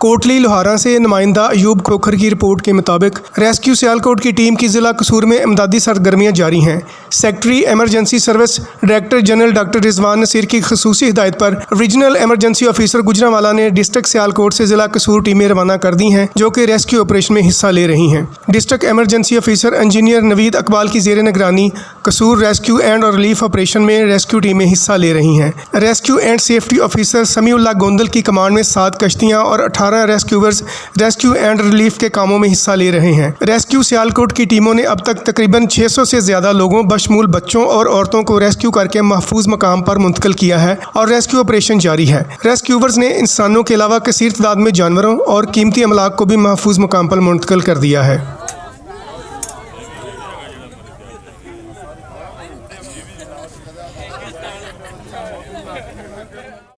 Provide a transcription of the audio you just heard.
कोटली लोहारा से नुमाइंदा अयूब खोखर की रिपोर्ट के मुताबिक रेस्क्यू सियालकोट की टीम की ज़िला कसूर में इमदादी सरगर्मियाँ जारी हैं। Secretary emergency service director general doctor Rizwan Naseer की खसूसी हिदायत पर रीजनल एमरजेंसी ऑफिसर गुजरांवाला ने डिस्ट्रिक्ट सियालकोट से ज़िला कसूर टीमें रवाना कर दी हैं, जो कि रेस्क्यू ऑपरेशन में हिस्सा ले रही हैं। District emergency officer engineer Naveed Iqbal की ज़ेर निगरानी कसूर रेस्क्यू एंड और रिलीफ ऑपरेशन में रेस्क्यू टीमें हिस्सा ले रही हैं। Rescue and safety officer Samiullah Gondal की कमांड में 7 कश्तियाँ और 18 रेस्क्यूअर्स रेस्क्यू एंड रिलीफ के कामों में हिस्सा ले रहे हैं। रेस्क्यू सियालकोट की टीमों ने अब तक तकरीबन 600 से ज़्यादा लोगों बशमूल बच्चों और औरतों को रेस्क्यू करके महफूज मकाम पर मुंतकिल किया है और रेस्क्यू ऑपरेशन जारी है। रेस्क्यूअर्स ने इंसानों के अलावा कसीर तादाद में जानवरों और कीमती अमलाक को भी महफूज मकाम पर मुंतकिल कर दिया है।